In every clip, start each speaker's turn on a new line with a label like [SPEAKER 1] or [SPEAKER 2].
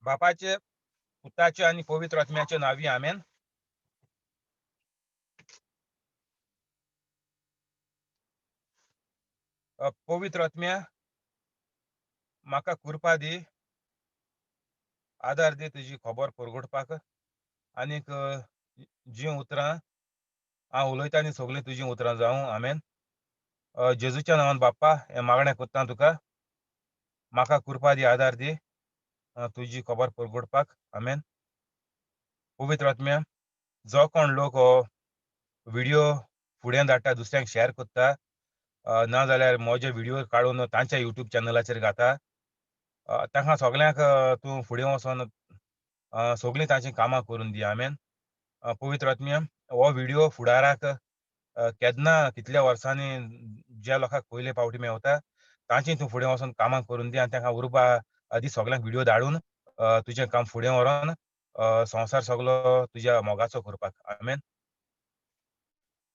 [SPEAKER 1] बापाचे, पुताचे आणि पवित्र आत्म्याचे नावी आमेन. पवित्र आत्म्या म्हाका कृपा दी, आदार दी तुजी खबर परगडपाक. आनीक जी उतरां हांव उलयतां नी सगळीं तुजी उतरां जावं. आमेन. जेजूच्या नांवान बाप्पा हें मागणें कोत्तां तुका. म्हाका कृपा दी, आदार दी तुजी खबर परगडपाक. आमेन. पवित्र आत्म्या जो कोण लोक हो व्हिडिओ फुडें धाडटा, दुसऱ्यांक शेअर कोत्ता, नाजाल्यार म्हजे व्हिडिओ काडून तांच्या युट्यूब चॅनलाचेर घाता, तांकां सगल्यांक तूं फुडें वचोन सगळीं तांचीं कामां करून दी. आमेन. पवित्र आत्म्या हो व्हिडिओ फुडाराक केन्ना कितल्या वर्सांनी ज्या लोकांक पयले फावटी मेवता तांची तूं फुडें वचोन कामां करून दी आनी तांकां उर्बा दी, सगल्यांक व्हिडिओ धाडून तुजें काम फुडें व्हरोन संवसार सगलो तुज्या मोगाचो करपाक. आमेन.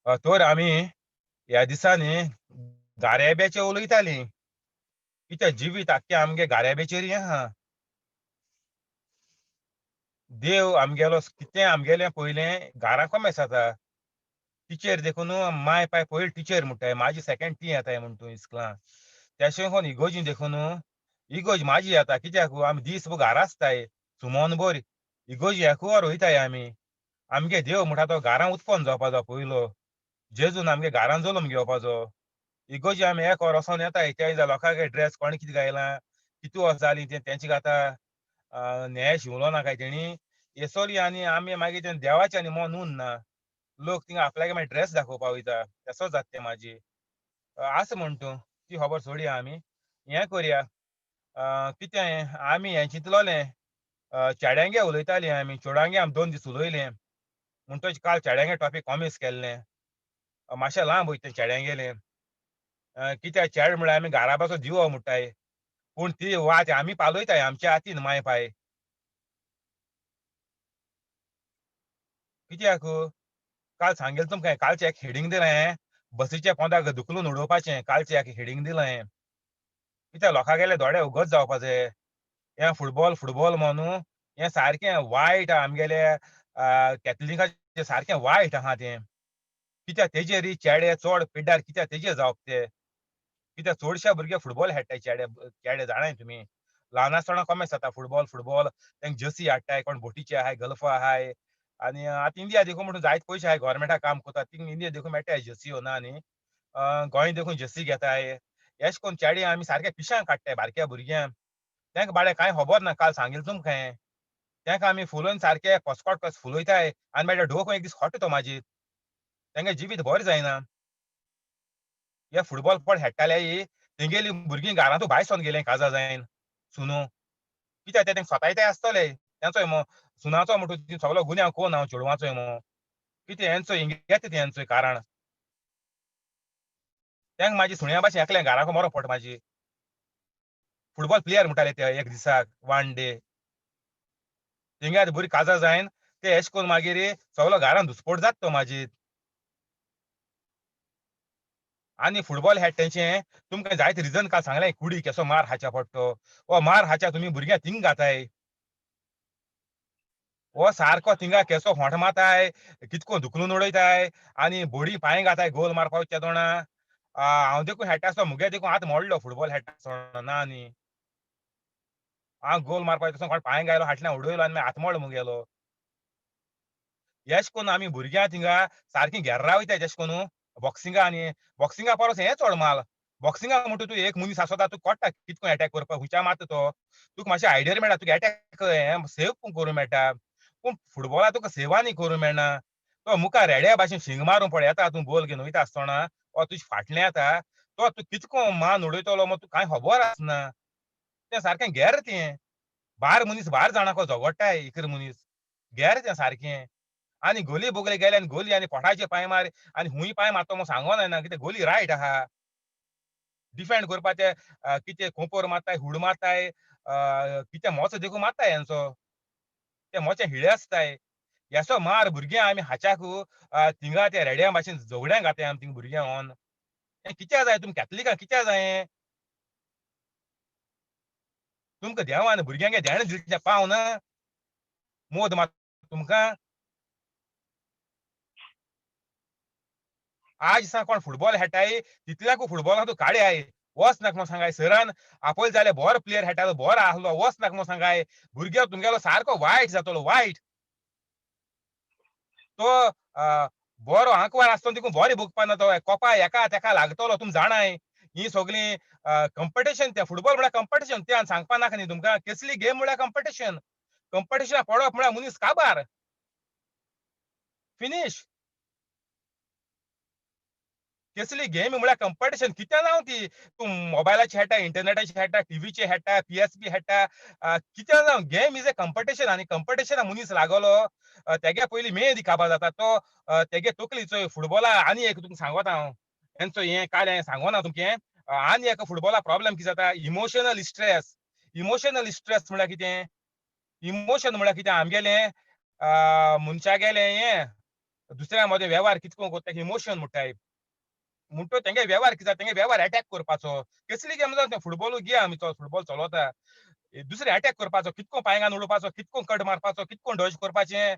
[SPEAKER 1] तर आमी ह्या दिसांनी गारेब्याचेर उलयतालीं. कित्याक जिवीत आख्खें आमगे गारेब्याचेर आहा. देव आमगेलो कितें आमगेलें पयलें घारां कोमेस जाता. टिचर देखून माय पाय पयलीं टिचर म्हणटाय, म्हाजी सेकंड ती येताय म्हूण तूं इस्कलां. तेशें कोन्न इगोजी देखून इगोज म्हाजी येता. कित्याक आमी दीसभर घारा आसताय, सुमोनभर इगोज्याकूय रोयताय आमी. आमगे देव म्हणटा तो घारां उत्पन्न जावपाचो पयलो. जेजून आमगे घारां जल्म घेवपाचो. इगोजी आमी एक वर वोसोन येताय, त्या लोकांगे ड्रेस कोणे कितें घायलां, कितू वर्स जालीं तें तेंचे घाता. न्याय शिवलो ना काय तेणी. येसोली आनी आमी मागीर तें देवाचें आनी मोन उरना ना. लोक थिंगा आपल्यागे मागीर ड्रेस दाखोवपा वयता. तेसो जाता तें म्हाजी. आसा म्हूण तूं ती खबर सोडया आमी. हें करया, कितें आमी हें चिंतलोलें, चेड्यांगे उलयतालीं आमी. चेडांगे आमी 2 दीस उलयलें. म्हणटच काल चेड्यांगे टॉपीक कॉमेस केल्लें. मातशें लांब वयता तें चेड्यांगेलें. कित्याक चेडे म्हळ्यार आमी घाराबाचो दिवो म्हणटाय. पूण ती वात आमी पालयताय आमच्या हातीन माय पाय. कित्याक काल सांगलें तुमकां कालचें एक हेडींग दिलें, बसीच्या पोंदाक धुकलून उडोवपाचें. कालचें एक हेडींग दिलें. कित्याक लोकांगेले दोळे उगत जावपा जाय. हें फुटबॉल म्हणून हें सारकें वायट आमगेले कॅथलिकाचें सारकें वायट आहा तें. कित्याक तेजेर चेडे चड पिड्ड्यार कित्याक तेजेर जावप तें. कित्याक चडशे भुरगे फुटबॉल खेळटाय चेडे जाणाय तुमी. ल्हान आसतना कमेस जाता फुटबॉल तेंक जर्सी हाडटाय, कोण बोटीचे आहाय, गल्फ आहाय. आनी आतां इंडिया देखून म्हणून जायत पयशे आहाय, गव्हर्मेंटाक काम कोता थिंग इंडिया देखून मेळटाय जर्सियो ना न्ही. गोंय देखून जर्सी घेताय. एशे कोन्न चेडे आमी सारके पिश्यांक काडटाय बारक्या भुरग्यांक. तेंक बाळे कांय खबर ना, काल सांगिल्लें तुमकां हें. तेंका आमी फुलोवन सारके कोसकोट कस फुलयताय आनी मागीर ढोक एक दीस खोट्टा तो मागीर. तेंगे जिवीत बोरें जायना. हे फुटबॉल कोण खेळटाले तेंगेली भुरगीं घरांतूय भायर सोन गेलीं काजा जायन. सुनो. कित्याक ते स्वताय आसतले. तेंचोय सुनाचो म्हणटा सगलो गुन्यांव कोण हांव चेडवाचोय कितें हेंचोय हिंगेत हेंचोय कारण. तेंक म्हाजी सुण्या भाशेन एकल्याक घाराको मरो पडटा म्हाजी. फुटबॉल प्लेयर म्हणटाले ते एक दिसाक वन डे. तेंगे आतां बरी काजा जायन ते एशे कोन्न मागीर सगलो घरान धुस्फोट जाता तो मागीर. आनी फुटबॉल खेळटा तेंचें तुमकां जायते रिजन काल सांगलें कुडी केसो मार खावचे पडटो. हो मार खावच्या तुमी भुरग्यांक थिंग घाताय. हो सारको थिंगा केसो खोंट माताय, कितको धुकलून उडयताय आनी बोडी पांय घाताय गोल मारपा वयता तेदोणा. हांव देखून खेळटा आसतना मुगे देखून हात मोडलो फुटबॉल खेळटा आसतना ना न्ही. हांव गोल मारपा वयता कोण पांय घायलो फाटल्यान उडयलो आनी मागीर हात मोडलो मुगेलो. हेच कोन्न आमी भुरग्यां थिंगा सारकीं घेर्रा वयताय तेशे कोन्न बॉक्सिंगा आनी बॉक्सिंगा परस हें चड माल. बॉक्सिंगा म्हणटा तूं एक मनीस आसता तुका कळटा कितको अटॅक करपाक खुंयच्या मारता तो. तुका मातशें आयडिया मेळटा तुका अटॅक हें सेव करूं मेळटा. पूण फुटबॉलाक तुका सेवानी करूं मेळना. तो मुखार रेड्या भाशेन शिंग मारून पळय येता तूं बॉल घेवन वयता आसतना वो तुज्या फाटल्यान येता. तो तूं कितको मान उडयतलो म्हूण तुका कांय खबर आसना. तें सारकें घेर तें. मनीस भायर जाणा को झगडटाय इकर मनीस. घेर तें सारकें. आनी गोली बोगले गेले आनी गोली आनी पोटाचेर पांय मार आनी खूंय पांय मारता म्हूण सांगों जायना कित्याक गोली रायट आहा. डिफेंड करपा ते कितें खोपोर मारताय, हुड मारताय, कितें मोचो देखून मारताय हेंचो. ते मोचे हिळे आसताय. हेसो मार भुरग्यां आमी हाच्याक थिंगा ते रेड्या भाशेन झगड्यांक घाताय आमी थिंग भुरग्यांक व्होन. हें कित्याक जाय तुमी कॅथलिकां कित्याक जायें? तुमकां देवान भुरग्यांक ध्यान दिवचें पावना मोद मात तुमकां आज दिसा कोण फुटबॉल खेळटाय तितल्याकू फुटबॉलाक तूं काडयाय वच नाका म्हूण सांगाय सरान आपयल जाल्यार बरो प्लेयर खेळटालो बरो आसलो वच नाका म्हूण सांगाय भुरगो तुमगेलो सारको वायट जातलो वायट तो बरो आंकवार आसतना देखून बरें भोगपाना तो कोपा एका तेका लागतलो तुमी जाणाय ही सगळी कॉम्पिटिशन ते फुटबॉल म्हळ्यार कॉम्पिटिशन ते सांगपा नाका न्ही तुमकां कसली गेम म्हळ्यार कॉम्पिटिशन कॉम्पिटिशनाक पडप म्हळ्यार मनीस काबार फिनीश कसली गेम म्हळ्यार कॉम्पिटिशन कितें जावं ती तूं मोबायलाचेर खेळटा इंटरनेटाचेर खेळटा टीव्हीचेर खेळटा पीएसपी खेळटा कितें जावं गेम इज अ कॉम्पिटिशन आनी कॉम्पिटिशनाक मनीस लागलो तेगे पयलीं मेद काबार जाता तो तेगे तकलीचो फुटबॉला आनी एक तुमकां सांगोत हांव तेंचो हें काल हांवें सांगोना तुमचें आनी एक फुटबॉला प्रॉब्लेम कितें जाता इमोशनल स्ट्रेस म्हळ्यार कितें इमोशन म्हळ्यार कितें आमगेलें मनशागेलें हें दुसऱ्या मदें वेव्हार कितें करून कोत्ता इमोशन म्हणटाय म्हणटो तेंगे वेव्हार कितें जाता तेंगे वेव्हार अटॅक करपाचो कसली गेम जावं फुटबॉलू घे आमी तो फुटबॉल चलोवता दुसरे अटॅक करपाचो कितको पांयंगान उडोवपाचो कितको कट मारपाचो कितको डज करपाचें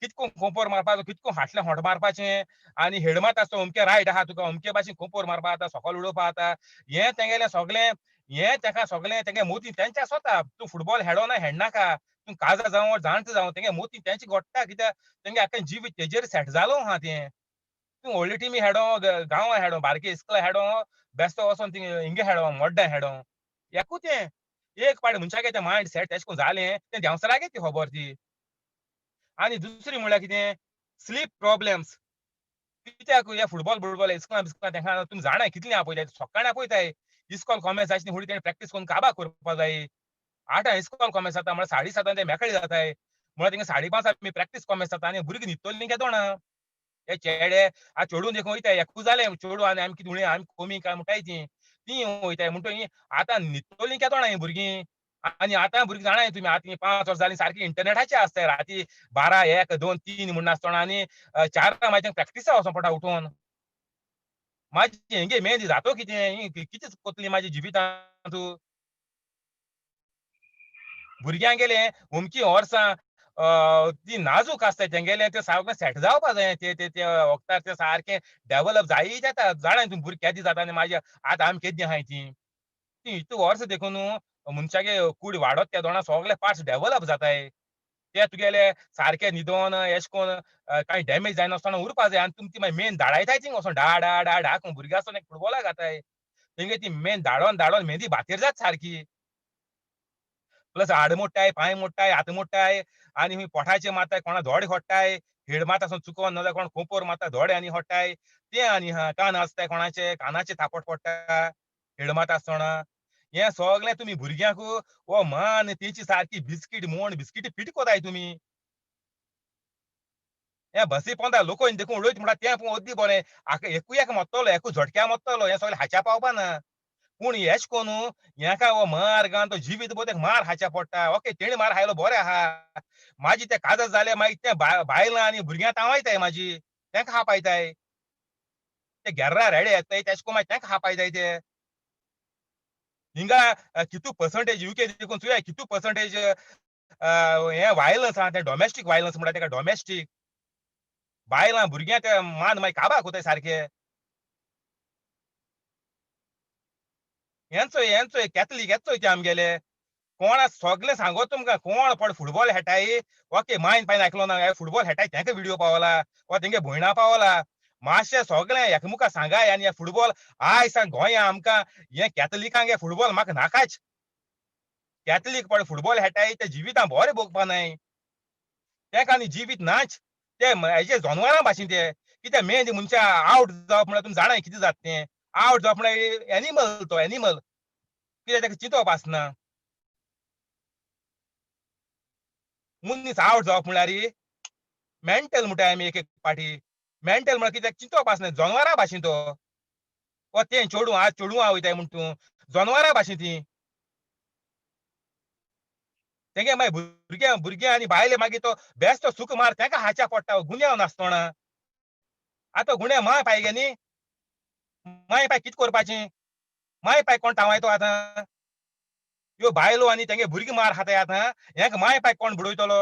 [SPEAKER 1] कितको खोंपोर मारपाचो कितको फाटलें होंट मारपाचें आनी हेड मात आसता अमके रायट आहा तुका अमके भाशेन खोंपोर मारपा जाता सकयल उडोवपा जाता हें तेंगेलें सगलें हें तेका सगलें तेंगे मोती तेंच्या स्वता तूं फुटबॉल खेळो ना खेळनाका तूं काजा जावं जाणटो जावं तेंगे मोती तेंचे घोडटा कित्याक तेंगे आख्खें जिवीत तेजेर सेट जालो आहा तें तूं व्हडले टिमी खेळो गांवां खेळो बारके इस्कुला खेळो बेश्टो वचोन थिंग हिंगा खेळो मोड्डा खेळो एकूच तें एक पाट मनशागे तें मायंड सेट तेशें कोन्न जालें तें देंवसरागे ती खबर ती आनी दुसरी म्हळ्यार कितें स्लीप प्रॉब्लेम्स कित्याक हे फुटबॉल इस्कुला बिस्कुला तेंका तुमी जाणाय कितलीं आपयताय सकाळीं आपयताय इस्कॉल कॉमेर्स जायची फुडें तेणें प्रॅक्टीस करून काबार करपा जाय 8 इस्कॉल कॉमेर्स जाता म्हळ्यार 7:30 ते मेकळे जाताय म्हळ्यार तेंगे 5:30 आमी प्रॅक्टीस कॉमेर्स जाता आनी भुरगीं न्हिदतलीं केदों ना हे चेडे चेडूं देखून वयताय एकू जालें चेडूं आनी आमी कितें उणें आमी कमी काय म्हणटाय तीं वयताय म्हणटो ही आतां न्हिदतलीं केदों ना हीं भुरगीं आनी आतां भुरगीं जाणाय तुमी आतां 5 वर्सां जालीं सारकीं इंटरनेटाचेर आसताय राती 12 1 2 3 म्हूण नासतना आनी 4 मागीर प्रॅक्टिसा वचों पडटा उठोन म्हाजी हेंगे मेहनत जातो कितें ही कितें कोतली म्हाज्या जिवितांत भुरग्यांगेलें अमकीं वर्सां ती नाजूक आसताय तेंगेलें तें सारकें सेट जावपा जाय ते वखदार तें सारकें डेव्हलप जायी येता जाणाय तुमी भुरगीं केदें जाता आनी म्हाज्या आतां आमी केदीं आहाय तीं इतू वर्स देखून मनशागे कूड वाडत त्या तोणां सगळे पार्ट्स डेव्हलप जाताय ते तुगेले सारके न्हिदोन एशे कोन्न कांय डॅमेज जायनासतना उरपा जाय आनी तुमी ती मागीर मेन धाडायताय थिंग वोसोन डा डा डा डा करून भुरगीं आसतना फुटबॉला घाताय तेंगे ती मेन धाडोन धाडोन मेहंदी भातेर जाता सारकी प्लस हाड मोडटाय पांय मोडटाय हात मोडटाय आनी हूंय पोठाचेर मारताय कोणा धोडे खोडटाय हेड मात आसतना चुकोन नाजाल्यार कोण खोपोर मारता धोडे आनी खोडटाय तें आनी आहा कान आसताय कोणाचे कानाचे थापट पडटा हेड मात आसतना हें सगलें तुमी भुरग्यांक हो मान तेंची सारकी बिस्कीट मोड बिस्कीटी फीट कोताय तुमी हें बसी पोंदा लोकोन देखून उडयता म्हणटा तें पूण अद्दी बरें एकूय एक मोडटलो एकूच झटक्या मोडटलो हें सगलें हाच्या पावपाना पूण एशे कोन्न हेका हो मार घालन तो जिवीत भर तेका मार खायच्या पडटा ओके तेणी मार खायलो बरें आहा म्हाजी तें काजत जालें मागीर तें बायलां आनी भुरग्यां तांवायताय म्हाजी तेंका खापायताय ते घेर्रा रेडे येताय तेशें कोन्न मागीर तेंका खापायताय ते हिंगा कितू पर्संटेज यूके देखून चुया कितू पर्संटेज हें वायलन्स आहा तें डॉमेस्टीक वायलन्स म्हणटा तेका डॉमेस्टीक बायलां भुरग्यां ते मान मागीर काबार कोताय सारके हेंचोय कॅथलीक येचोय ते आमगेले कोणा सगलें सांगोत तुमकां कोण पण फुटबॉल खेळटाय ओके मायन पायन आयकलो ना फुटबॉल खेळटाय तेंका व्हिडिओ पावला वा तेंगे भयणा पावला मातशें सगलें एकामेका सांगाय आनी हे फुटबॉल आयज सान गोंया आमकां हे कॅथलिकांक हे फुटबॉल म्हाका नाकाच कॅथलीक पण फुटबॉल खेळटाय ते जिवितां बरें भोगपा नाय तेंका आनी जिवीत नाच ते हेजे जनवरां भाशेन ते कित्याक मेन मनशा आवट जावप म्हळ्यार तुमी जाणाय कितें जाता तें आवट जावप म्हळ्यार एनिमल तो एनिमल कित्याक तेका चिंतप आसना मनीस आवट जावप म्हळ्यार मेंटल म्हणटाय आमी एक एक पाटी मेंटल म्हळ्यार कित्याक चिंतप आसना जनवरां भाशेन तो वो तें चेडूं आज चेडूं वयताय म्हण तूं जनवरां भाशेन तीं तेंगे मागीर भुरगे आनी बायले मागीर तो बेश्टो सूक मार तेंका खाच्या पडटा गुन्यांव नासतना आतां गुन्यांव माय पाय गे न्ही माय पाय कितें करपाचें माय पाय कोण थांवाय तो आतां ह्यो बायलो आनी तेंगे भुरगीं मार खातायात हां. हेंक माय पाय कोण बुडयतलो?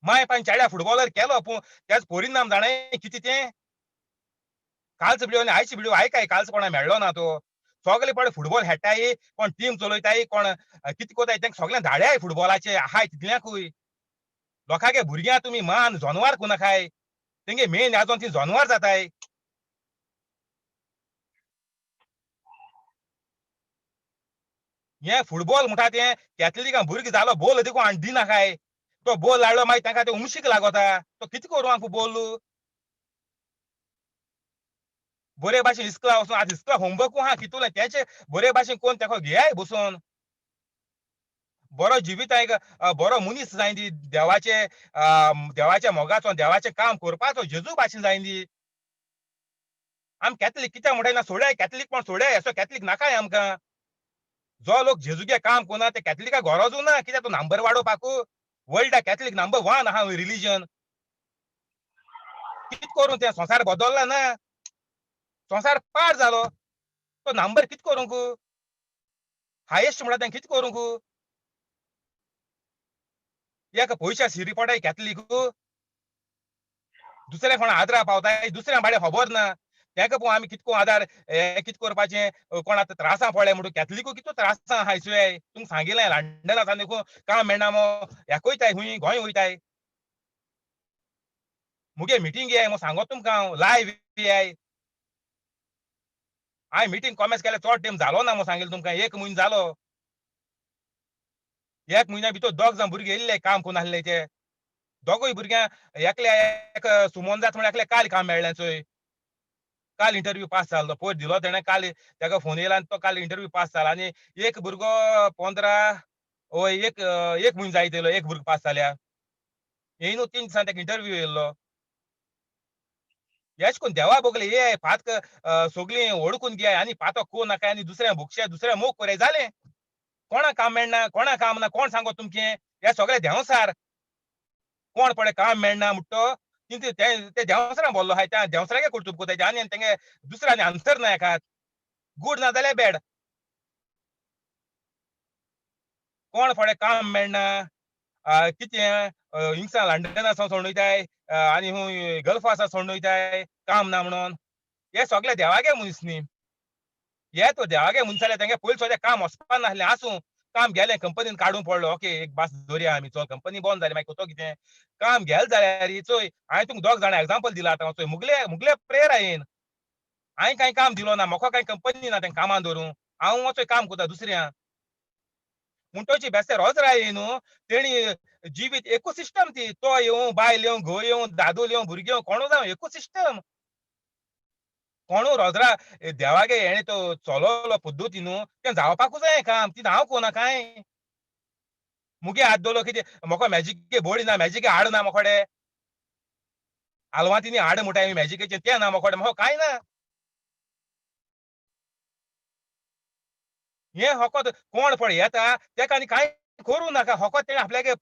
[SPEAKER 1] माय पाय चेड्या फुटबॉलर केलो पूण त्याच परिणाम जाणाय कितें तें? कालचो व्हिडिओ आनी आयचो व्हिडिओ आयकाय कालचो कोणा मेळ्ळो ना तो. सगळे पळय फुटबॉल खेळटाय, कोण टीम चलयताय, कोण कितें कोताय तेंक सगळ्यांक धाड्याय फुटबॉलाचे आहाय तितल्यांकूय. लोकांगे भुरग्यां तुमी मान जनवार करून नाकाय. तेंगे मेन आजोन ती जनवार जाताय. हें फुटबॉल म्हणटा तें कॅथलिकां भुरगो जालो बॉल देखून हाडून दिनाकाय. तो बॉल हाडलो मागीर तांकां ते उमशीक लागोता. तो कितें करूं हांव बॉल? बरे भाशेन इस्कुला वचून आतां इस्कुला होमवर्कू आहा कितुले तेचे बरे भाशेन कोण तेका घेयाय बसून. बरो जिविताय बरो मनीस जाय दी देवाच्या मोगाचो देवाचें काम करपाचो जेजू भाशेन जाय दी. आमी कॅथलीक कित्याक म्हणटाय सोड्याय कॅथलीकपण सोड्याय असो कॅथलीक नाकाय आमकां. जो लोक जेजूगे काम कोन्ना ते कॅथलिकाक गरजू ना कित्याक तो नंबर वाडोवपाकू. वर्ल्डा कॅथलीक नंबर 1 आहा रिलिजन. कितें करूं तें संवसार बदलला ना. संवसार पाड जालो. तो नंबर कितें करूंक? हायेस्ट म्हणटा तें कितें करूंक? एक पयश्या शिरी पडाय कॅथलीक. दुसऱ्या कोणा आदरा पावताय दुसऱ्या बाबड्या खबर ना. तेका पळोवन आमी कितको आदार हें कितें करपाचें कोण आतां त्रासान पडल्या म्हणून कॅथलिकूय कितको त्रासान आहाय सुयाय. तुमकां सांगिल्लें लंडनांत देखून काम मेळना मो हेका वयताय खूंय गोंय वयताय. मुगे मिटींग येयाय म्हूण सांगोत तुमकां हांव लायव्ह येयाय. हांवें मिटींग कॉमेस केल्या चड टायम जालो ना म्हूण सांगिल्लें तुमकां 1 म्हयनो जालो. 1 म्हयन्या भितर दोग जाण भुरगे येयल्ले काम करून नासले ते. दोगूय भुरग्यां एकल्या एक सुमोन जात म्हण एकल्याक काल काम मेळ्ळें चोय. काल इंटरव्यू पास जालो तो. पयर दिलो तेणें काल तेका फोन येयला आनी तो काल इंटरव्यू पास जाला आनी एक भुरगो 15 हय एक म्हयनो जायत येयलो एक भुरगो पास जाल्या. येयनू 3 दिसांनी तेका इंटरव्यू येयल्लो. एशे कोन्न देवा बोगले येयाय फातक सोगलीं ओडकून घेयाय आनी फातो कोण नाकाय आनी दुसऱ्या भुकशे दुसऱ्या मोग कोराय जालें. कोणा काम मेळना, कोणा काम ना कोण सांगो तुमचें? हे सगळे देंवसार. कोण पळय काम मेळना म्हणटा तो ते देंवसारां बोल्लो आहाय त्या देंवसारांगे कर्तुप कोताय ते आनी तेंगे दुसरे आनी आन्सर ना हेकात. गूड ना जाल्यार बॅड. कोण फळे काम मेळना कितें हिंगसा लंडना सावन सोडून वयताय आनी खूंय गल्फा आसा सोडून वयताय काम ना म्हणोन. हे सगळे देवागे मनीस न्ही. हे तो देवागे मनीस जाल्यार तेंगे पयलीं सुद्दां काम वचपा नासलें आसूं. काम गेलें कंपनीन काडून पडलो ओके एक बास धरया आमी चल कंपनी बंद जाली मागीर कोतो कितें. काम गेलें जाल्यार चोय हांवें तुमकां दोग जाणां एग्जांपल दिलां आतां चोय मुगले मुगले प्रेयर हांयेन. हांवें कांय काम दिलो ना म्हाका कांय कंपनी ना तेंकां कामान धरूंक. हांव वचोन काम कोता दुसऱ्या. म्हणटोची बेस्तेर हो जर आयली न्हू तेणी जिवीत एकूच सिस्टम ती. तो येवं, बायल येवं, घोव येवं, दादूल येवं, भुरगीं येवं कोणू जावं एकूच सिस्टम. कोणू रोजरा देवागे हेणे तो चलोवलो पद्दती न्हू तें जावपाकूच जाय काम. ती हांव कोना कांय. मुगे हात दवरलो कितें म्हाका मॅजीक बॉडी ना मॅजीक हाड ना मोकोडे. आलवांतीनी हाड म्हणटाय मॅजिकेचें तें ना मोकोडे म्हाका कांय ना. हें फकत कोण पळय येता तेका आनी कांय करूं नाका. फकत तेणें आपल्यागे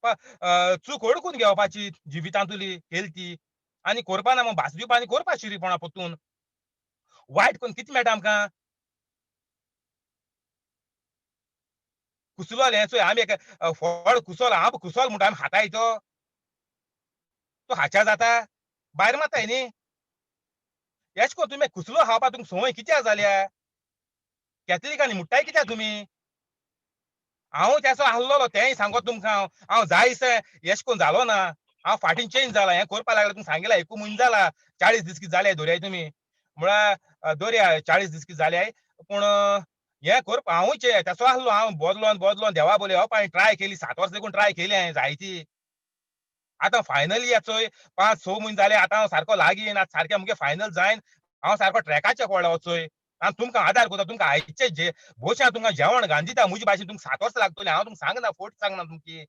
[SPEAKER 1] चूक ओळखून घेवपाची जिवितांतुली केली ती. आनी करपा ना मग भास दिवपा आनी करपा शिरीफणा परतून. वायट करून कितें मेळटा आमकां? कुसलोल हें चोय आमी एक फळ कुसोल आंब कुसोल म्हणटा आमी खाताय तो. तो खाच्या जाता? भायर मारताय न्ही. एशे कोन्न तुमी कुसलो खावपा तुमकां संवय कित्याक जाल्या? कॅथलिकांनी मुट्टाय कित्याक तुमी? हांवूय तेसो आसलोलो तेंय सांगोत तुमकां हांव. हांव जायसर एशे कोन्न जालो ना. हांव फाटीं चेंज जाला हें करपा लागला तुमकां सांगिल्लें 1 म्हयनो जाला. 40 दीस कितें जाले धरया तुमी. म्हळ्यार धरया 40 दीस कितें जाल्याय. पूण हें करपा हांवूय तेसो आसलो हांव बोदलोन बोदलोन देवा बोले होप हांवें ट्राय केली 7 वर्सां देखून ट्राय केली हांवें जायती. आतां फायनली येतोय 5-6 म्हयने जाले आतां हांव सारको लागीं येयन आतां सारकें मुगे फायनल जायन हांव सारको ट्रॅकाचेर पडला वचोय. आनी तुमकां आदार करता तुमकां आयचे भोवशा तुमकां जेवण घालन दिता म्हजे भाशेन तुमकां 7 वर्सां लागतलीं हांव तुमकां सांगना फोट सांगना तुमकी.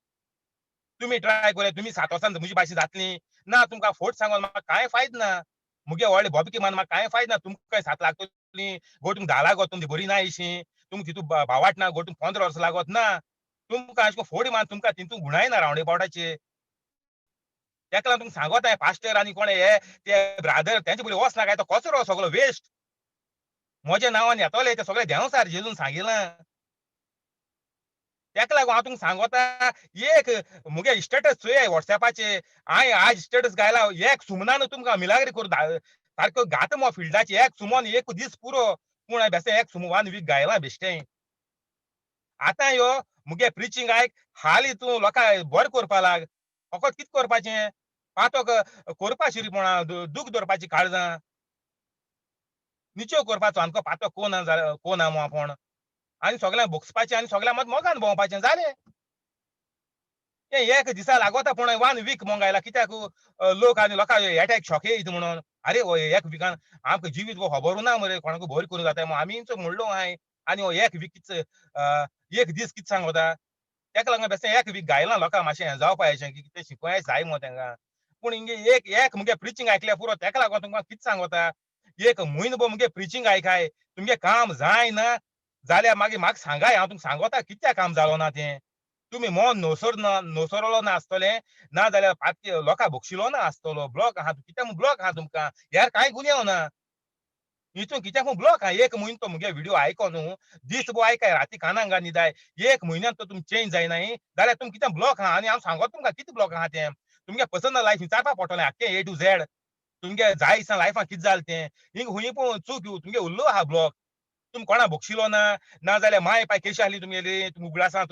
[SPEAKER 1] तुमी ट्राय करा तुमी 7 वर्सान म्हजी भाशेन जातलीं. ना तुमकां फोट सांगोन म्हाका कांय फायद ना. मुगे व्हडले भोबके मारून म्हाका कांय फायद ना. तुमकां 7 लागतलीं गो तुमकां 10 लागोत तुमची बरी ना अशीं. तुमकां तितून भावाट ना गो तुमकां 15 वर्सां लागोत ना. तुमकां अशें करून फोडी मारून तुमकां तितून गुणाय ना रावंडे बावटाचे. तेका लागून तुमकां सांगोत हांवें पास्टर आनी कोण हे ते ब्रादर तेंचे फुडें वचनाका तो कचरो सगळो वेस्ट. म्हज्या नांवान येतोले ते सगळे देंवसार जेजून सांगिलां. तेका लागून हांव तुमकां सांगोता एक मुगे स्टेटस चोया WhatsAppचे. हांवें आज स्टेटस घायला एक सुमनान तुमकां मिलाग्री करून सारक्यो घात मो फिल्डाची एक सुमोन एक दीस पुरो. पूण हांवें बेश्टें एक सुम 1 वीक घायलां बेश्टें. आतां ह्यो मुगे प्रिचींग आयक, हालीं तूं लोकांक बरें करपा लाग. फकत कितें करपाचें? पातोक करपा शिरीपणा, दूख धरपाचीं काळजां. निच्यो करपाचो आमकां पातो कोना मो आपोण. आनी सगळ्यांक भोगसपाचें आनी सगळ्यां मत मोगान भोंवपाचें जालें. तें एक दिसा लागोता पूण 1 वीक मोगायला कित्याक लोक आनी लोकांक एटॅक शॉक येयत म्हणून. आरे हो एक विकान आमकां जिवीत हो खबर ना मरे कोणाक भर करूं जाता म्हूण आमीच म्हणलो हांवें. आनी हो एक वीक एक दीस कितें सांगोता. तेका लागून बेश्टें एक वीक घायलां लोकांक मातशें हें जावपा हेजें की कितें शिकोया जाय मो तेंकां. पूण हिंगे एक मुगे प्रिचींग आयकल्यार पुरो तेका लागोन तुमकां कितें सांगोता. एक म्हयनोभर मुगे प्रिचींग आयकाय. तुमगे काम जायना जाल्यार मागीर म्हाका सांगाय हांव तुमकां सांगोता कित्याक काम जालो ना तें. तुमी मोन न्हवसरलो ना आसतलें, ना जाल्यार लोकांक भोगशिलो ना आसतलो. ब्लॉक आहा कित्याक म्हूण ब्लॉक आहा तुमकां. ह्यार कांय गुन्यांव ना. हितून कित्याक म्हूण ब्लॉक आहा. एक म्हयनो तो मुगे व्हिडिओ आयको न्हू, दीसभर आयकाय राती कानाक घाल न्हिदाय. एक म्हयन्यान तो तुमी चेंज जायनाय जाल्यार तुमी कित्याक ब्लॉक आहा आनी हांव सांगोता तुमकां कितें ब्लॉक आहा तें. तुमगे पर्सनल लायफ विचारपा पडटलें आख्खें A to Z. तुमगे जाय दिसा लायफान कितें जालें तें. हिंग खूंय पळोवन चूक तुमगे उरलो आहा ब्लॉक. तुमी कोणा भोगशिलो ना, ना जाल्यार माय पाय केशी आहली तुमगेली, तुमी उगडासां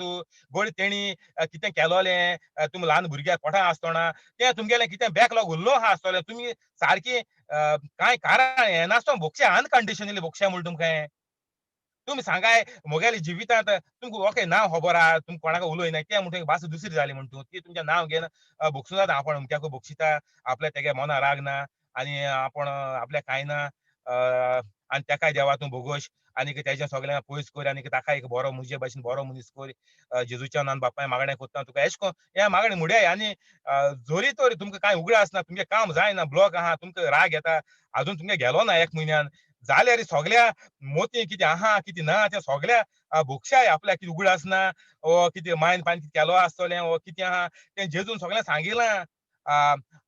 [SPEAKER 1] घोडी तेणी कितें केलोलें, तुमी ल्हान भुरग्याक पोटां आसतना तें तुमगेलें कितें बॅकलॉग उरलो आहा आसतलें. तुमी सारकी कांय कारण हें नासतना भोगशा अनकंडिशनली भोगशा म्हूण तुमकां हें. तुमी सांगाय म्हगेल्या जिवितांत तुमकां ओके नांव खबर आहा, तुमी कोणाक उलयनाय तें म्हणटकीर भास दुसरी जाली म्हूण तूं. ती तुमचें नांव घेवन भोगसूं जाता आपूण अमक्याक भोगशिता, आपल्या तेगे मोना राग ना आनी आपूण आपल्याक कांय ना आनी तेकाय देवा तूं भोगोश आनीक तेज्या सगळ्यांक पयस कर आनीक ताका एक बरो म्हजे भाशेन बरो मनीस कर. जेजूच्या नांवान बापाय मागणें कोत्ता तुका एशें कोन्न हें मागणें मुड्याय आनी जोरी तोर तुमकां कांय उगडास आसना, तुमगें काम जायना, ब्लॉक आहा, तुमकां राग येता, आजून तुमगे गेलो ना 1 म्हयन्यान, जाल्यार सगल्या मोतीं कितें आहा, कितें ना तें सगल्या भोगशाय आपल्याक कितें उगडास ना, वो कितें मायन पायन कितें केलो आसतलें, वो कितें आहा तें जेजून सगळ्यांक सांगिलां.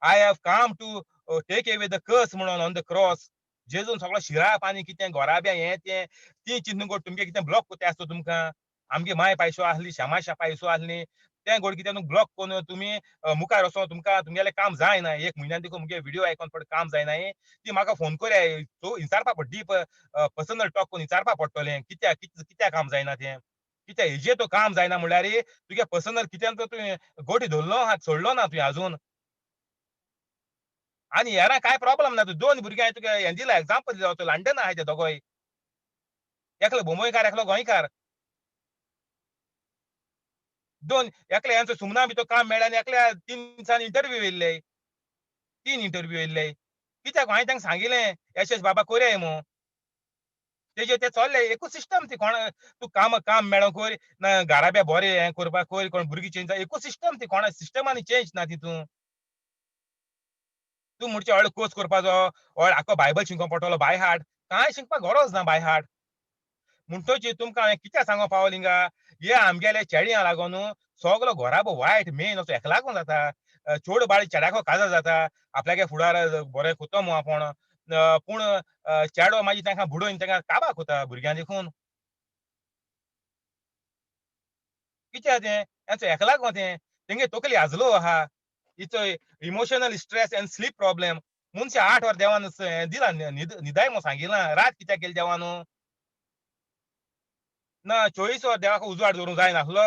[SPEAKER 1] I have come to take away the curse म्हणून ऑन द क्रॉस. जेजून सगळो शिराप आनी कितें घोराब्या हें तें ती चिंतून तुमगे कितें ब्लॉक कोत्ताय आसतो तुमकां. आमगे माय पायसो आहली, श्यामा पायसो आहली, तें घोड कितें न्हू ब्लॉक कोन्न तुमी मुखार वचोन तुमकां तुमगेलें काम जायना. 1 म्हयन्यान देखून मुगे व्हिडिओ आयकोन पड काम जायनाय. ती म्हाका फोन कोराय. सो विचारपा पड डीप पर्सनल टॉक करून विचारपा पडटलें. कित्याक काम जायना तें. कित्याक हेजेर तो काम जायना म्हणल्यार तुगे पर्सनल कित्यान तो तुवें गोटी धरलो आहा, सोडलो ना तुवें आजून. आनी हेरां कांय प्रॉब्लम ना. 2 भुरगे हांवें तुका हें दिलां एग्जांपल दिलां. तो लंडन आहाय ते दोगोय. एकलो मुंबयकार, एकलो गोंयकार. 2 एकल्या हेंचो सुमना भितर काम मेळ्ळें आनी एकल्या 3 दिसांनी इंटरव्यू येयल्ले. 3 इंटरव्यू येयल्ले. कित्याक हांवें तांकां सांगिल्लें, यशेश बाबा कोरया म्हणून. तेजे ते चल्ले एकूच सिस्टम ती तूं काम मेळो कोर ना घाराबे बरें हें करपाक कोर कोण भुरगीं चेंज एकूच सिस्टम ती कोणा सिस्टमांनी चेंज ना तितून. तूं म्हणचें व्हडलो कोर्स करपाचो, व्हडलो आख्खो बायबल शिकोवंक पडटलो बाय हार्ट. कांय शिकपाक गरज ना बाय हार्ट. म्हणटोच तुमकां हांवें कित्याक सांगोंक पावलो हिंगा, हे आमगेल्या चेड्यां लागून सगलो घोराबो वायट मेन असो हेका लागून जाता. चोड बाळ चेड्याको काजार जाता. आपल्यागे फुडार बरें कोत्तो म्हूण आपूण. पूण चेडो मागीर तांकां बुडोवन तांकां काबार कोता भुरग्यां देखून. कित्याक तें? हेंचो हेका लागोन तें. तेंगे तकली आजलो आहा. इचो emotional stress and sleep problem. मनशां 8 वर देवान हें दिलां न्हिदाय म्हूण सांगिलां. रात कित्याक केली देवान? ना 24 वर देवाक उजवाड दवरूंक जाय नासलो.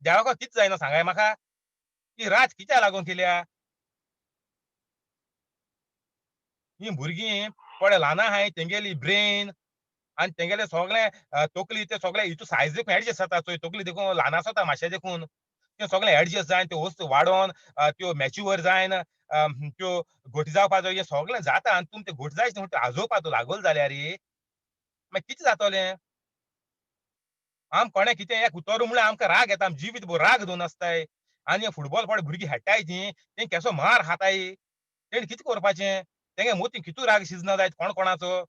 [SPEAKER 1] देवाको कितें जायना सांगाय म्हाका? ही रात कित्याक लागून केल्या? हीं भुरगीं थोडे ल्हान आहाय तेंगेली ब्रेन आनी तेंगेलें सगळें तकली ते सगळे हितून सायज देखून एडजस्ट जाता. चोय तकली देखून ल्हान आसता मातशें देखून. तें सगळें एडजस्ट जायन त्यो वस्तू वाडोन त्यो मॅच्युअर जायन त्यो घट जावपाचो हें सगळें जाता आनी तुमी तें घट जायत म्हूण आजोवपाचो लागोल जाल्यार मागीर कितें जातोलें? आम कोणें कितें एक उतोरूं म्हळ्यार आमकां राग येता. आमी जिवीतभर राग धरून आसताय. आनी हे फुटबॉल पडे भुरगीं खेळटाय तीं, तेंक केसो मार खाताय. तेणी कितें करपाचें? तेंगे मोतीं कितू राग शिजना जायत कोण कोणाचो?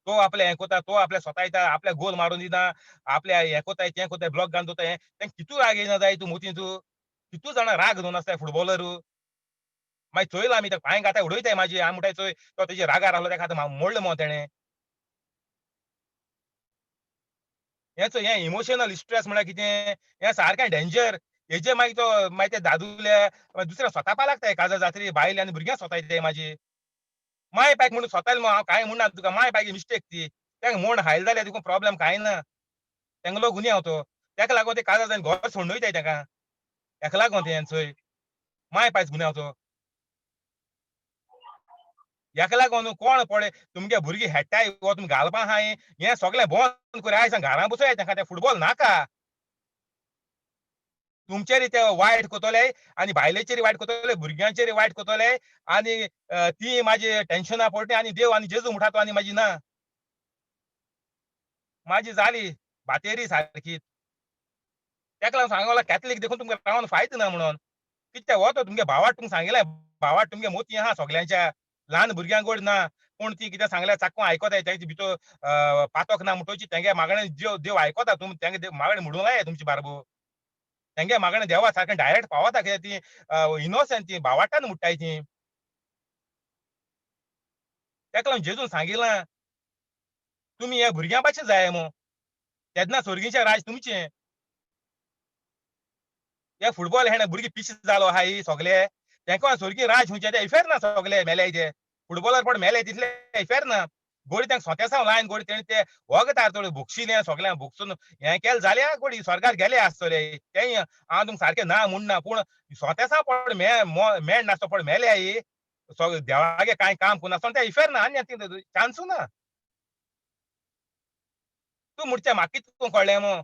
[SPEAKER 1] तो आपलें हें कोता, तो आपलें स्वता आपल्याक गोल मारून दिना, आपल्या हें कोताय, तें कोताय, ब्लॉक घालून दोताय. तेंक कितू राग येयना जाय हितू मोतींतू? कितू जाणां राग धरून आसताय फुटबॉलरू. मागीर चोयलो आमी ताका पांयक आतां उडयताय म्हाजी हांव म्हणटाय चोय तो तेजे रागार आहलो ताका आतां मोडलो मो तेणें. हें चोय हें इमोशनल स्ट्रेस म्हळ्यार कितें? हें सारकें डेंजर. हेजे मागीर ते दादूले दुसरे स्वता लागताय काजार जातरी बायल आनी भुरग्यां स्वतायताय म्हाजी. माय पायक म्हणून स्वतायलो मो हांव कांय म्हणना तुका माय पायकी मिस्टेक ती. तेंका म्हूण हायलो जाल्यार देखून प्रॉब्लेम कांय ना. तेंका लागून गुन्यांव तो. तेका लागून ते काजार जावन घर सोडून वयताय तेका. हेका लागोन तें चोय. माय पायच गुन्यांव तो. हेका लागोन कोण पळय तुमगे भुरगीं खेळटाय वो तुमी घालपा आहाय हें सगळें बंद कर आयज सावन घरा बसोया तेंका ते फुटबॉल नाका. तुमचेरय ते वायट कोतले आनी बायलेचेरय वायट कोतले, भुरग्यांचेरय वायट कोतले आनी ती म्हाजी टेन्शनां पडटी आनी देव आनी जेजू म्हणटा तो आनी म्हाजी ना. म्हाजी जाली भातेरी सारकी. तेका लागून सांगोला कॅथलीक देखून तुमकां रावन फायदा ना म्हणोन. कित्याक हो तो तुमगे भावाक तुमकां सांगिल्लें भावाक तुमगे मोती आहा सगल्यांच्या. ल्हान भुरग्यांक गोड ना. पूण ती कितें सांगल्यार चाक्को आयकोताय तेंचे भितर पातोक ना म्हणटोची तेंगे मागणें देव आयकोता. तुमी तेंगे मागणें म्हणूंक लाया तुमची बारबो. तेंगे मागणें देवा सारकें डायरेक्ट पावता कित्याक ती इनोसंट ती भावार्थान म्हणटाय ती. तेका लागून जेजून सांगिलां, तुमी हे भुरग्यां भाशेन जाय मो. तेन्ना सर्गीचें राज तुमचें. हे फुटबॉल खेळणे भुरगे पिशे जालो आहा ही सगले. तेंका सर्गी राज खंयचे ते इफेर ना सगले मेले ते. फुटबॉलार पड मेले तितले इफेर ना. गोडी तेंका सोंतेसांव लायन गोडी तेणी ते वोगतार थोडे भोगशिलें सगल्यांक भोगसून हें केलें जाल्यार गोडी स्वर्गार गेले आसतले. तेंय हांव तुमकां सारकें ना म्हणना पूण सोंतेसांव पड मेळ नासतो पड मेल्याय देवागे कांय काम करनासतना ते इफेर ना आनी चान्सू ना. तूं म्हणचें म्हाका कितें कळ्ळें मो.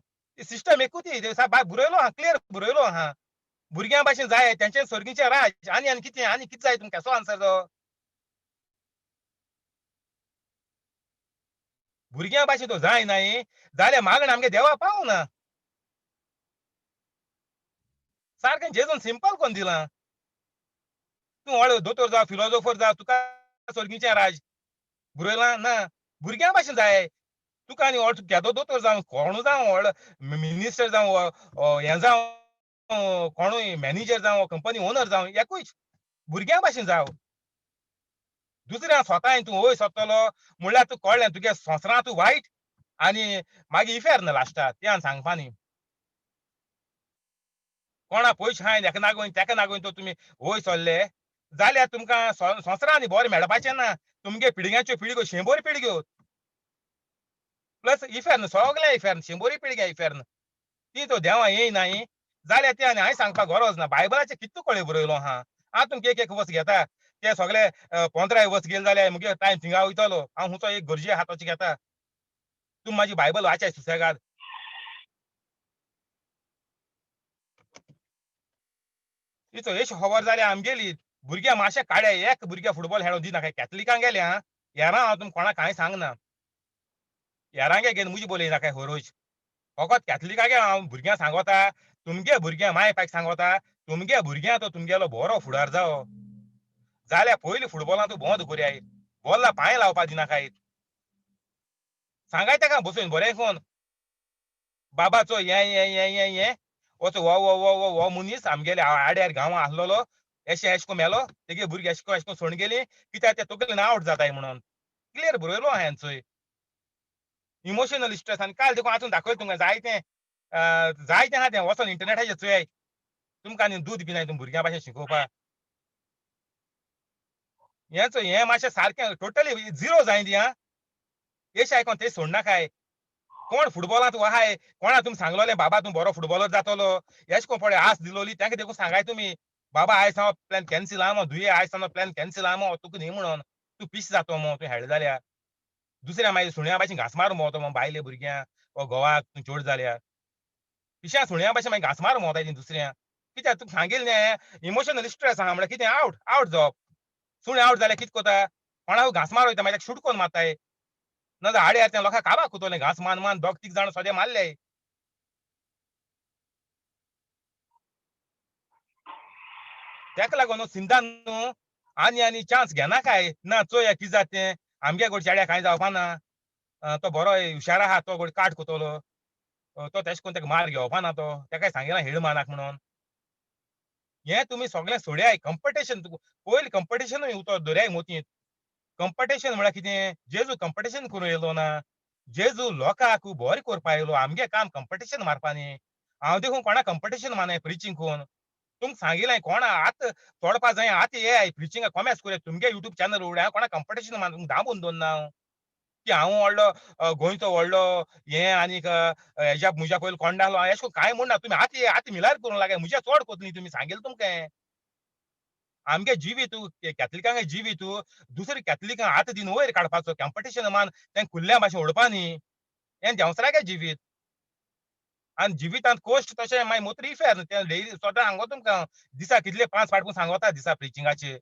[SPEAKER 1] सिस्टम एकूच ती बरयलो आहा क्लियर बरयलो आहा. भुरग्यां भाशेन जाय तेंचे सर्गीचे राज आनी कितें जाय तुमकां असो आन्सर तो. भुरग्यां भाशेन तो जायनाय जाल्यार मागणें आमगे देवा पावना. सारकें जेजून सिंपल कोन्न दिलां. तूं व्हड दोतोर जावं, फिलॉसॉफर जावं तुका सर्गीचें राज. बरयलां ना. भुरग्यां भाशेन जाय. तुका आनी व्हड केदो दोतोर जावं, कोणू जावं व्हड मिनिस्टर जावं हें जावं कोणूय मॅनेजर जावं, कंपनी ओनर जावं एकूच भुरग्यां भाशेन जावं. दुसऱ्या स्वता तूं वयर सरतलो म्हणल्यार तुका कळ्ळें तुगे संवसारां तूं वायट आनी मागीर इफेर ना लास्टाक तें सांगपा न्ही. कोणा पयशे आहाय हेका नागोवन तेका नागोवन तो तुमी वयर सरले जाल्यार तुमकां संवसारांनी बरें मेळपाचें ना. तुमगे पिळग्याच्यो पिळग्यो 100 पिळग्यो प्लस इफेर्न सगळे इफेर्न 100 पिळग्या इफेर्न. ती तो देवा येयनाय जाल्यार ते आनी हांवें सांगपाक गरज ना. बायबलाचेर कितलो कळे बरयलो आहा. हांव तुमकां एक वर्स घेता. ते सगळे 15 वर्स गेले जाल्यार म्हगे टायम थिंगा वयतलो. हांव हुंचो एक गरजे आहा तोचे घेता. तुमी म्हाजी बायबल वाचाय सुसेगाद. इचो एश खबर जाल्यार आमगेली भुरगे मातशे काडे एक भुरगे फुटबॉल खेळोंक दिनाका. कॅथलिकांक गेले आं. हेरां हांव तुमकां कोणाक कांय सांगना. हेरांगे घेवन मुजी बोलयनाकाय हरोज. फकत कॅथलिकागे हांव भुरग्यांक सांगोता, तुमगे भुरग्यां माय पायक सांगोता, तुमगे भुरग्यां तो तुमगेलो बरो फुडार जावो. जाल्यार पयलीं फुटबॉलां तूं बंद करयात. बॉल्ला पांय लावपा दिनाकाय. सांगाय तेका बसून बरें कोन्न. बाबा चो हें असो हो मनीस आमगेल्या आड्यार गांवां आहलोलो. एशें कोन्न मेलो. तेगे भुरगीं एशें कोन्न सोडून गेलीं. कित्याक ते तकलेन आवट जाताय म्हणोन. क्लियर बरयलो आहा हें चोय. इमोशनल स्ट्रेस आनी काल देखून वाचून दाखयता तुमकां जायतें जायतें आहा तें वचोन इंटरनेटाचेर चोयात. तुमकां आनी दूद पिनाय तुमी भुरग्यां भाशेन शिकोवपा. हें चोय हें मातशें सारकें टोटली झिरो जायन दी आं. एशें आयकोन थंय सोडनाकाय. कोण फुटबॉलांत आहाय, कोणा तुमी सांगलोलें बाबा तूं बरो फुटबॉलर जातलो. एशें कोन्न पळय आस दिलोली तेंका देखून सांगाय तुमी. बाबा आयज सावन प्लॅन कॅन्सील आहा मो धुये आयज सावन प्लॅन कॅन्सील आहा मो तुका न्ही म्हणोन. तूं पीस जातो मो तूं खेळ्ळो जाल्यार. दुसऱ्या मागीर सुण्या भाशेन घास मार मो तो बायले भुरग्यांक वो घोवाक तूं चोड जाल्यार. पिश्या सुण्या भाशेन मागीर घास मार मोताय तीं दुसऱ्यांक. कित्याक तुका सांगिल्लें न्ही इमोशनल स्ट्रेस आहा म्हळ्यार कितें आवट जावप. सुणे आवट जाल्यार कितें कोता कोणाक घास मार वयता मागीर ताका शूट कोन्न मारताय. नाजाल्यार आडे येता लोकांक काबार कोतोले घास मान दोग तीग जाण सोदे मारले. तेका लागून न्हू सिंधान न्हू आनी चान्स घेनाकाय. ना चोया कितें जाता तें. आमगे गोड चेड्याक कांय जावपा ना. तो बरो हुशार आहा तो गोड काट कोतलो. तो तेशें कोन्न तेका मार घेवपा ना तो. तेकाय सांगिलां हेळ मारनाका म्हणोन. हे तुम्ही सगळें सोड्याय कॉम्पिटिशन पयलीं कॉम्पिटिशनूय उतो दर्याय मोतींत कॉम्पिटिशन म्हळ्यार कितें जेजू कॉम्पिटिशन करूं येयलो ना जेजू लोकांक बरें करपा येयलो आमगे काम कॉम्पिटिशन मारपा न्ही हांव देखून कोणा कॉम्पिटिशन मानाय प्रिचींग कोन्न तुमकां सांगिलें कोणा आतां तोडपा जाय आतां ये प्रिचींगा कोमेस कोरया तुमगे युट्यूब चॅनल उगड्या हांव कोणा कॉम्पिटिशन मान तुमकां दामून दवरना हांव की हांव व्हडलो गोंयचो व्हडलो हें आनीक हेज्या म्हज्या पयलीं कोण आहलो हांव अशें करून कांय म्हणना तुमी आतां मिलार करूंक लागे म्हज्या चड कोत्तली तुमी सांगिल्लें तुमकां हें आमगे जिवीत कॅथलिकांगे जिवीत दुसरे कॅथलिकां आतां दिन वयर काडपाचो कॉम्पिटिशन मान तें खुल्ल्या भाशेन उडोवपा न्ही हें देंवसरागे जिवीत आनी जिवितांत कोश्ट तशें मागीर मोत्री इफेर न्ही तें डेली सदां सांगो तुमकां दिसा कितले 5 फावट सांगोता दिसा प्रिचिंगाचे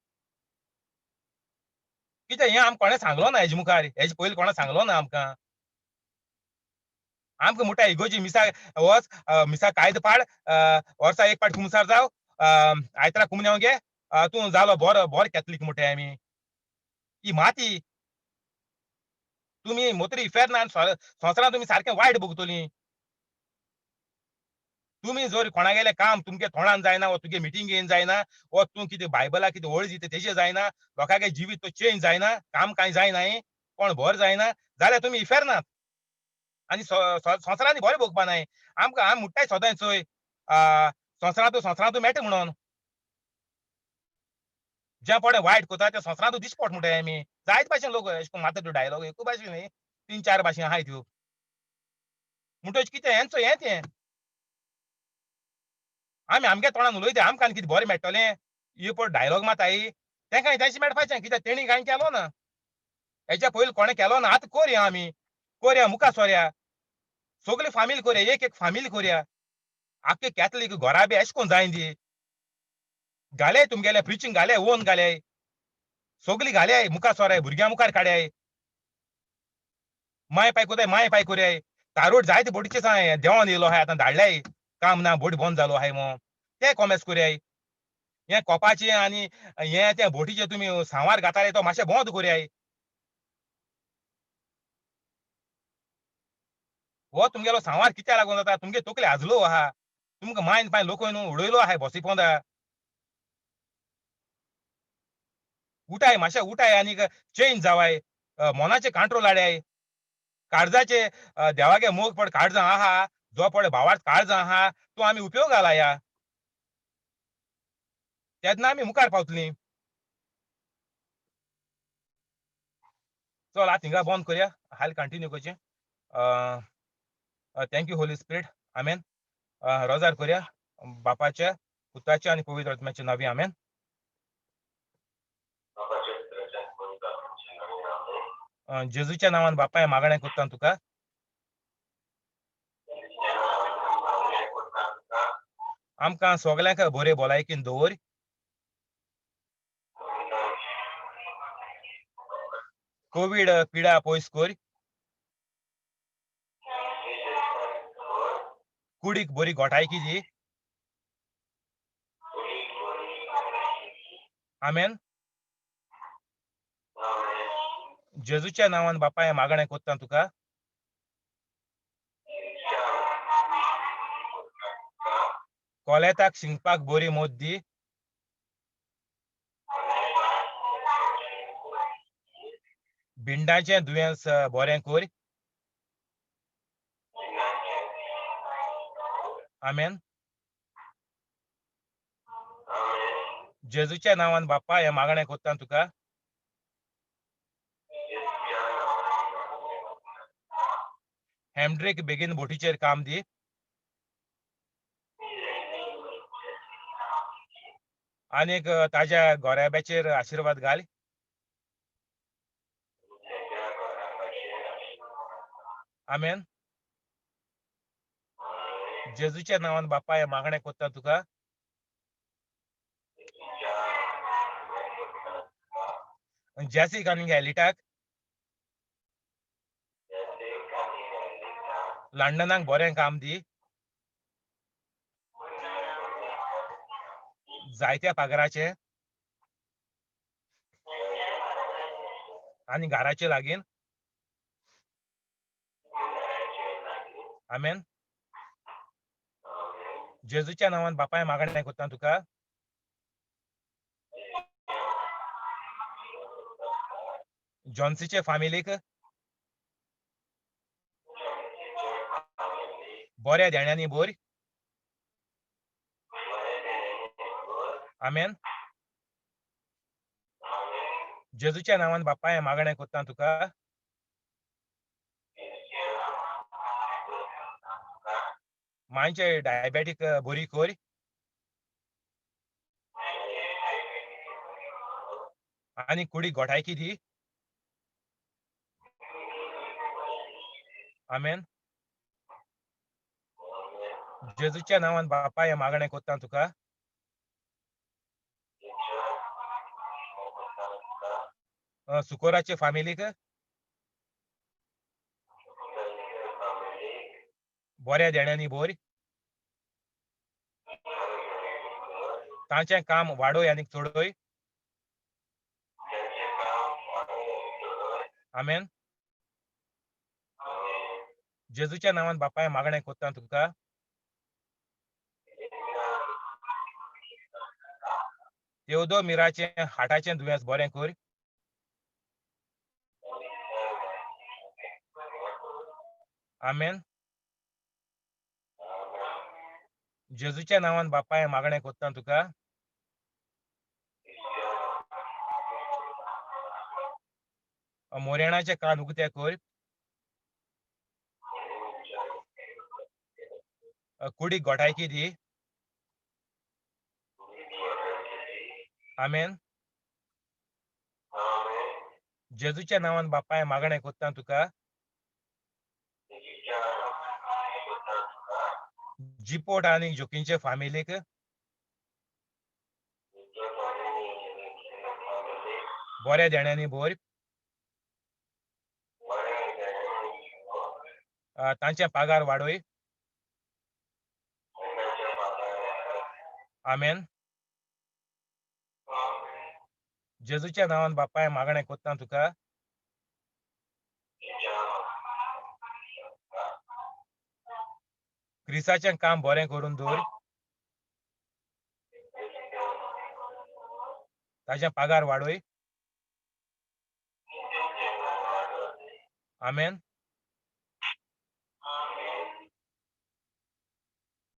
[SPEAKER 1] कित्याक हें आमकां कोणें सांगलो ना हेजे मुखार हेजे पयलीं कोणें सांगलो ना आमकां आमकां म्हणटा इगोर्जी मिसा वच मिसा कायदो पाड वर्सा एक पाट कुमसार जाव आयतारा कुमन्यांव घे तूं जालो बरो बरो कॅथलीक म्हणटाय आमी ही माती तुमी मोत्री इफेर ना संवसारांत तुमी सारकें वायट भोगतलीं तुमी जर कोणागेलें काम तुमगे तोंडान जायना वो तुगे मिटिंगेन जायना वो तूं कितें बायबलाक कितें ओळ दिता तेजेर जायना लोकांगे जिवीत तो चेंज जायना काम कांय जायनाय कोण बर जायना जाल्यार तुमी इफेर नात आनी संवसारांनी बरें भोगपा नाय आमकां आमी म्हणटाय सदां चोय संवसारांतू मेळटा म्हणोन ज्या पडें वायट कोता त्या संवसारांतू दिश्टी म्हणटाय आमी जायते भाशेन लोक अशें करून मारता त्यो डायलॉग एकू भाशेन न्ही 3-4 भाशेन आहाय त्यो म्हणटच कितें हेंचो हें तें आमी आमगे तोंडान उलयता आमकां आनी कितें बरें मेळटलें हे पळय डायलॉग माताय तेंकाय तेशें मेळपाचें कित्याक तेणी कांय केलो ना हेच्या पयलीं कोणें केलो ना आतां करया आमी करया मुखार सरया सगली फामील करया एक फामील करया आख्खे कॅथलीक घरा बी अशें कोन्न जाय दी घाले तुमगेले प्रिचींग घाले ओन घाले सगली घाल्याय मुखार सोराय भुरग्यां मुखार काडयाय माय पाय कोताय माय पाय करयाय तारोट जायते बोटीचे देंवोन येयलो आहाय आतां धाडल्याय काम ना बोट बंद जालो आहाय म्हणोन ते कोमेस करयाय हे कोपाचें आनी हे त्या बोटीचे तुमी सांवार घाताले तो मातशें बंद करयाय हो तुमगेलो सांवार कित्याक लागून जाता तुमगे तकले आजलो आहा तुमकां मायन पाय लोकय न्हू उडयलो आहाय बसी पोंदा उठाय मातशें उठाय आनीक चेंज जावाय मोनाचेर कंट्रोल हाडयाय काळजाचे देवागे मोग पड काळजां आहा जो पळय भावार्थ काळजां आहा तो आमी उपयोगा लाया तेन्ना आमी मुखार पावतलीं चल आतां हिंगा बंद करया हाल कंटिन्यू करचें थँक यू होली स्पिरीट आमेन रोजार करया बापाच्या पुताच्या आनी पवित्र आत्म्याच्या नांवी आमेन जेजूच्या नांवान बापाय मागणें करता तुका आमकां सगल्यांक बरे भलायकेन दवर कोवीड पिडा पयस कर कुडीक बरी घोटायकी दी आमेन जेजूच्या नांवान बापाय मागणें करता तुका कोलेताक शिंकपाक बरी मोद दी भिंडाचें दुयेंस बरें कर आमेन जेजूच्या नांवान बाप्पा हे मागणें करता तुका हेमड्रीक बेगीन बोटीचेर काम दी आनीक ताज्या गोऱ्याब्याचेर आशिर्वाद घाल आमेन जेजूच्या नांवान बाप्पा हे मागणें करता तुका जॅसिक आनीक एलिटाक लंडनाक बरें काम दी जायत्या पागराचे आनी घराचे लागीं आमेन जेजूच्या नांवान बापाय मागणें करता तुका जॉन्सीचे फामिलीक बऱ्या देण्यांनी भर. आमेन. जेजूच्या नांवान बाप्पा हें मागणें कोत्ता तुका. मांयचे डायबेटीक बरी कर. आनी कुडी घोटायकी दी. आमेन. जेजूच्या नांवान बाप्पा हें मागणें कोत्ता तुका. सुकोराचे फामिलीक बऱ्या देण्यांनी भर. तांचें काम वाडोय आनी चोडोय. आमेन. जेजूच्या नांवान बाप्पा हें मागणें कोत्ता तुका. तेवदो मिराचें हार्टाचें दुयेंस बरें कर. आमेन. जेजूच्या नांवान बाप्पा हें मागणें कोत्ता तुका. मोरेणाचे कान उगते कर. कुडीक घोटायकी दी. आमेन. जेजूच्या नांवान बाप्पा हें मागणें कोत्ता तुका. जिपोट आनी जोकींचे फामिलीक बऱ्या देण्यांनी भर. तांचे पागार वाडोय. आमेन. जेजूच्या नांवान बाप्पा हें मागणें कोत्ता तुका. क्रिसाचें काम बरें करून दवर. ताचे पागार वाडोय. आमेन.